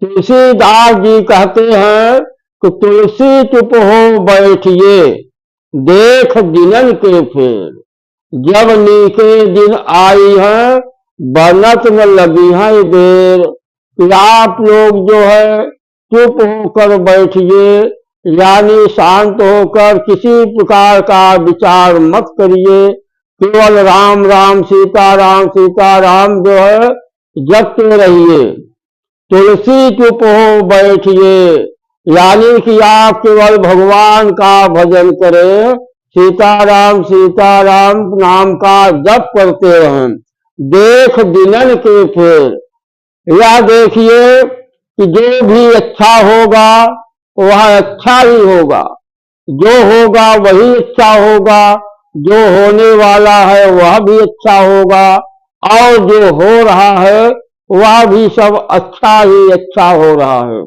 तुलसीदास जी कहते हैं कि तुलसी चुप हो बैठिए, देख दिनन के फेर, जब नीके दिन आई है, बनत न लगी है देर। कि आप लोग जो है चुप होकर बैठिए, यानी शांत होकर किसी प्रकार का विचार मत करिए, केवल राम राम सीता राम जो है जपते रहिए। तुलसी चुप हो बैठिए, यानी कि आप केवल भगवान का भजन करें, सीताराम नाम का जप करते रहें। देख दिनन के फेर, यह देखिए कि जो भी अच्छा होगा वह अच्छा ही होगा, जो होगा वही अच्छा होगा, जो होने वाला है वह भी अच्छा होगा, और जो हो रहा है वह भी सब अच्छा ही अच्छा हो रहा है।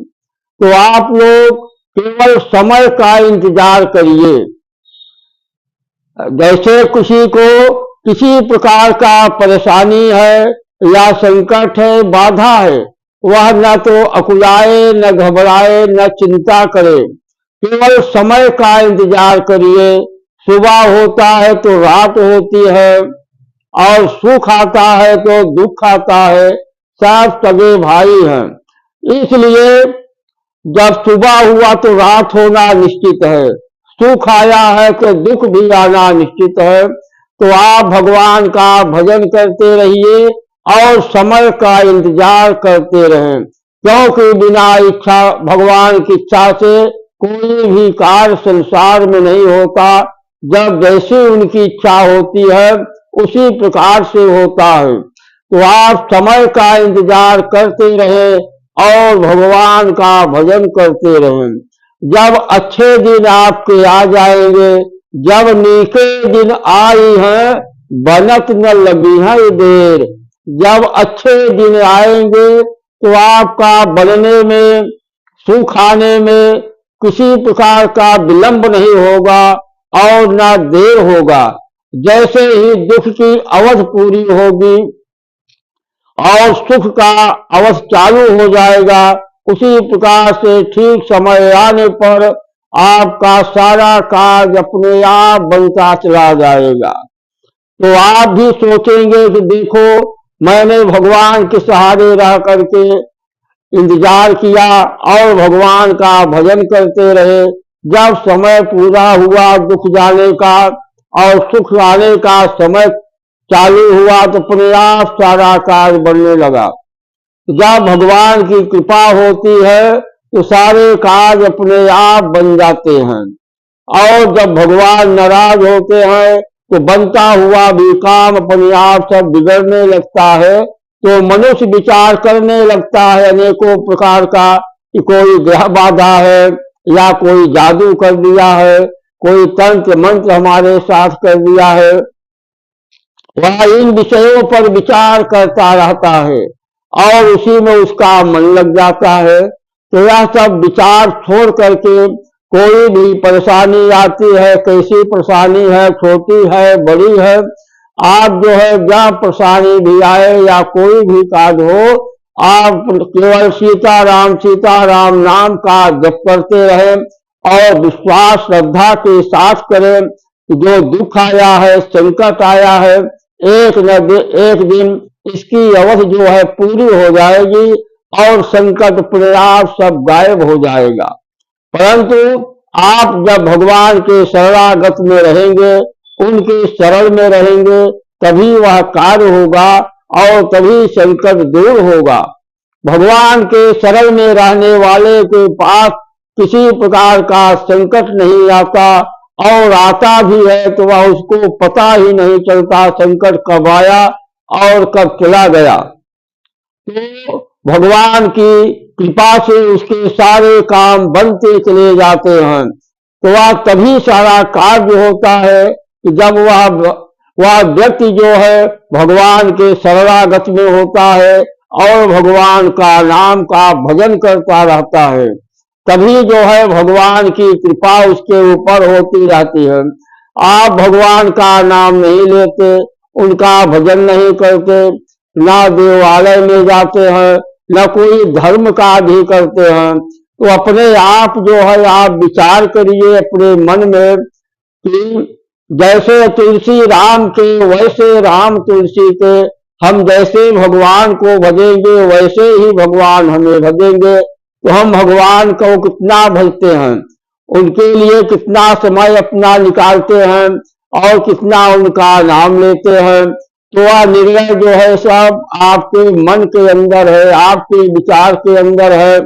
तो आप लोग केवल समय का इंतजार करिए। जैसे किसी को किसी प्रकार का परेशानी है या संकट है, बाधा है, वह न तो अकुलाए, न घबराए, न चिंता करे, केवल समय का इंतजार करिए। सुबह होता है तो रात होती है, और सुख आता है तो दुख आता है, सब सगे भाई हैं। इसलिए जब सुबह हुआ तो रात होना निश्चित है, सुख आया है तो दुख भी आना निश्चित है। तो आप भगवान का भजन करते रहिए और समय का इंतजार करते रहें, क्योंकि बिना इच्छा, भगवान की इच्छा से कोई भी कार्य संसार में नहीं होता। जब जैसी उनकी इच्छा होती है उसी प्रकार से होता है। तो आप समय का इंतजार करते रहें और भगवान का भजन करते रहें। जब अच्छे दिन आपके आ जाएंगे, जब नीके दिन आई हैं, बनत न लगी है देर। जब अच्छे दिन आएंगे तो आपका बनने में, सुख आने में किसी प्रकार का विलंब नहीं होगा और न देर होगा। जैसे ही दुख की अवधि पूरी होगी और सुख का अवधि चालू हो जाएगा, उसी प्रकार से ठीक समय आने पर आपका सारा कार्य अपने आप बनता चला जाएगा। तो आप भी सोचेंगे कि देखो, मैंने भगवान के सहारे रह करके इंतजार किया और भगवान का भजन करते रहे। जब समय पूरा हुआ दुख जाने का और सुख आने का समय चालू हुआ, तो अपने आप सारा कार्य बनने लगा। जब भगवान की कृपा होती है तो सारे कार्य अपने आप बन जाते हैं, और जब भगवान नाराज होते हैं तो बनता हुआ भी काम अपने आप सब बिगड़ने लगता है। तो मनुष्य विचार करने लगता है अनेकों प्रकार का, कि कोई ग्रह बाधा है, या कोई जादू कर दिया है, कोई तंत्र मंत्र हमारे साथ कर दिया है। वह इन विषयों पर विचार करता रहता है और उसी में उसका मन लग जाता है। तो यह सब विचार छोड़ करके, कोई भी परेशानी आती है, कैसी परेशानी है, छोटी है, बड़ी है, आप जो है जहाँ परेशानी भी आए या कोई भी कार्य हो, आप केवल सीताराम नाम का जप करते रहें और विश्वास श्रद्धा के साथ करें। जो दुख आया है, संकट आया है, एक न एक दिन इसकी अवधि जो है पूरी हो जाएगी और संकट अपने आप सब गायब हो जाएगा। परंतु आप जब भगवान के शरणागत में रहेंगे, उनके शरण में रहेंगे, तभी वह कार्य होगा और तभी संकट दूर होगा। भगवान के शरण में रहने वाले के पास किसी प्रकार का संकट नहीं आता, और आता भी है तो वह उसको पता ही नहीं चलता संकट कब आया और कब चला गया। तो भगवान की कृपा से उसके सारे काम बनते चले जाते हैं। तो वह तभी सारा कार्य होता है कि जब वह व्यक्ति जो है भगवान के शरणागत में होता है और भगवान का नाम का भजन करता रहता है। तभी जो है भगवान की कृपा उसके ऊपर होती रहती है। आप भगवान का नाम नहीं लेते, उनका भजन नहीं करते, ना देवालय में जाते हैं, न कोई धर्म का भी करते हैं। तो अपने आप जो है आप विचार करिए अपने मन में कि जैसे तुलसी राम के वैसे राम तुलसी के, हम जैसे भगवान को भजेंगे वैसे ही भगवान हमें भजेंगे। तो हम भगवान को कितना भजते हैं, उनके लिए कितना समय अपना निकालते हैं और कितना उनका नाम लेते हैं। तो वह निर्णय जो है सब आपके मन के अंदर है, आपके विचार के अंदर है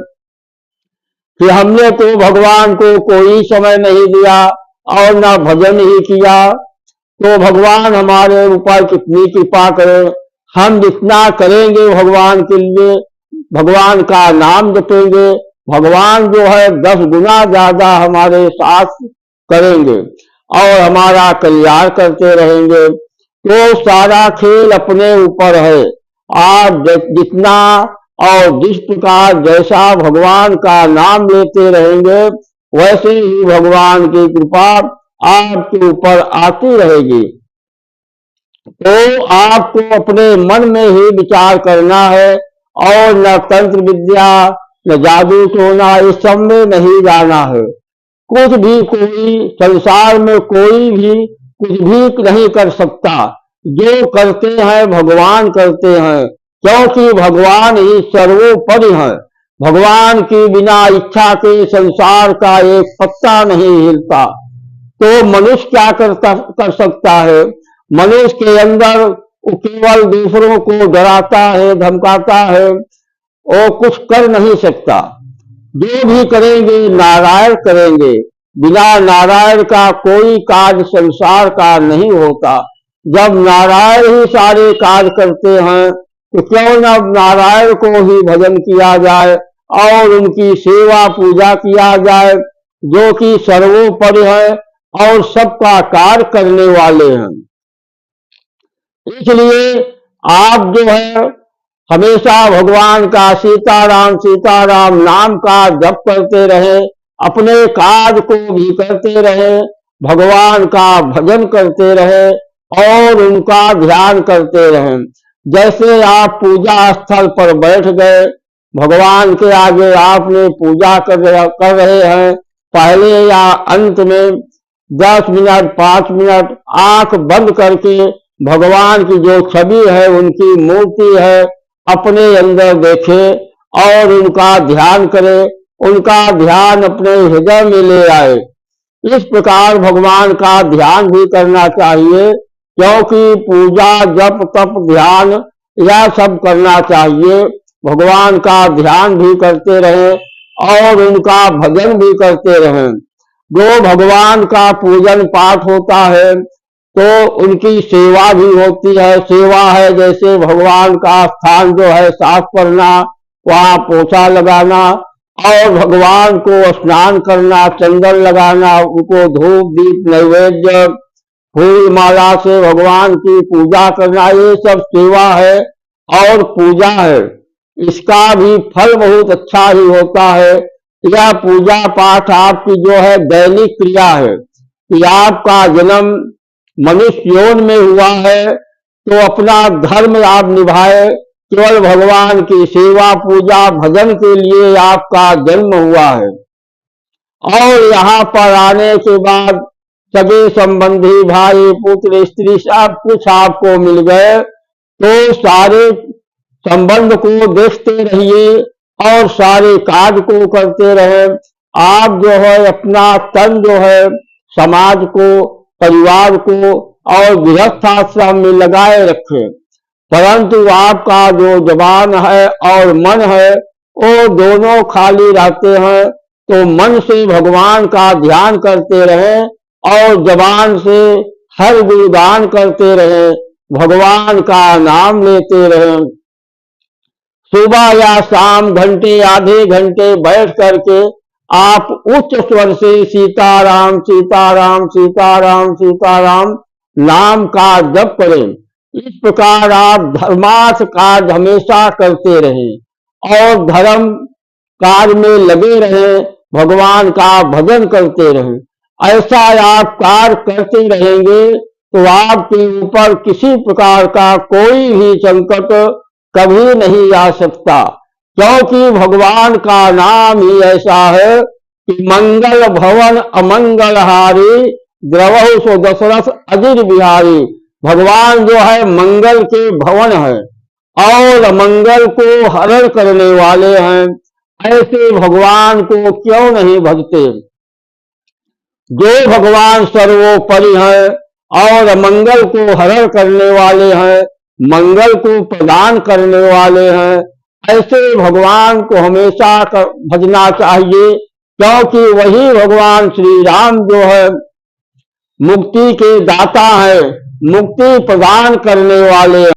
कि हमने तो भगवान को कोई समय नहीं दिया और ना भजन ही किया, तो भगवान हमारे ऊपर कितनी कृपा करे। हम जितना करेंगे भगवान के लिए, भगवान का नाम जपेंगे, भगवान जो है 10 गुना ज्यादा हमारे साथ करेंगे और हमारा कल्याण करते रहेंगे। तो सारा खेल अपने ऊपर है। आप जितना और जिस प्रकार जैसा भगवान का नाम लेते रहेंगे वैसे ही भगवान की कृपा आपके ऊपर आती रहेगी। तो आपको अपने मन में ही विचार करना है और न तंत्र विद्या न जादू टोना इस सब में नहीं जाना है। कुछ भी कोई संसार में कोई भी कुछ भी नहीं कर सकता, जो करते हैं भगवान करते हैं, क्योंकि भगवान ही सर्वोपरि है। भगवान की बिना इच्छा के संसार का एक पत्ता नहीं हिलता। तो मनुष्य क्या कर सकता है? मनुष्य के अंदर वो केवल दूसरों को डराता है, धमकाता है, वो कुछ कर नहीं सकता। जो भी करेंगे नारायण करेंगे, बिना नारायण का कोई कार्य संसार का नहीं होता। जब नारायण ही सारे कार्य करते हैं तो क्यों न नारायण को ही भजन किया जाए और उनकी सेवा पूजा किया जाए, जो कि सर्वोपरि है और सबका कार्य करने वाले हैं। इसलिए आप जो है हमेशा भगवान का सीताराम नाम का जप करते रहे, अपने कार्य को भी करते रहे, भगवान का भजन करते रहे और उनका ध्यान करते रहे। जैसे आप पूजा स्थल पर बैठ गए, भगवान के आगे आपने पूजा कर रहे हैं, पहले या अंत में 10 मिनट 5 मिनट आंख बंद करके भगवान की जो छवि है, उनकी मूर्ति है, अपने अंदर देखे और उनका ध्यान करे, उनका ध्यान अपने हृदय में ले आए। इस प्रकार भगवान का ध्यान भी करना चाहिए, क्योंकि पूजा जप तप ध्यान यह सब करना चाहिए। भगवान का ध्यान भी करते रहें और उनका भजन भी करते रहें। जो भगवान का पूजन पाठ होता है तो उनकी सेवा भी होती है। सेवा है जैसे भगवान का स्थान जो है साफ करना, वहां पोछा लगाना और भगवान को स्नान करना, चंदन लगाना, उनको धूप दीप नैवेद्य फूल माला से भगवान की पूजा करना, ये सब सेवा है और पूजा है। इसका भी फल बहुत अच्छा ही होता है। यह पूजा पाठ आपकी जो है दैनिक क्रिया है कि आपका जन्म मनुष्य योनि में हुआ है तो अपना धर्म आप निभाए, केवल भगवान की सेवा पूजा भजन के लिए आपका जन्म हुआ है। और यहाँ पर आने के बाद सगे संबंधी भाई पुत्र स्त्री सब कुछ आपको मिल गए, तो सारे संबंध को देखते रहिए और सारे कार्य को करते रहे। आप जो है अपना तन जो है समाज को, परिवार को और गृहस्थाश्रम में लगाए रखें, परंतु आपका जो जबान है और मन है वो दोनों खाली रहते हैं। तो मन से भगवान का ध्यान करते रहें और जबान से हर गुणगान करते रहें, भगवान का नाम लेते रहें। सुबह या शाम घंटे आधे घंटे बैठ करके आप उच्च स्वर से सीताराम सीताराम सीताराम सीताराम नाम का जप करें। इस प्रकार आप धर्मार्थ कार्य हमेशा करते रहें और धर्म कार्य में लगे रहें, भगवान का भजन करते रहें। ऐसा आप कार्य करते रहेंगे तो आपके ऊपर किसी प्रकार का कोई भी संकट कभी नहीं आ सकता। क्योंकि भगवान का नाम ही ऐसा है कि मंगल भवन अमंगलहारी द्रवहु सो दशरथ अजिर बिहारी। भगवान जो है मंगल के भवन है और मंगल को हरण करने वाले हैं। ऐसे भगवान को क्यों नहीं भजते? जो भगवान सर्वोपरि हैं और मंगल को हरण करने वाले हैं, मंगल को प्रदान करने वाले हैं, ऐसे भगवान को हमेशा भजना चाहिए। क्योंकि वही भगवान श्री राम जो है मुक्ति के दाता है, मुक्ति प्रदान करने वाले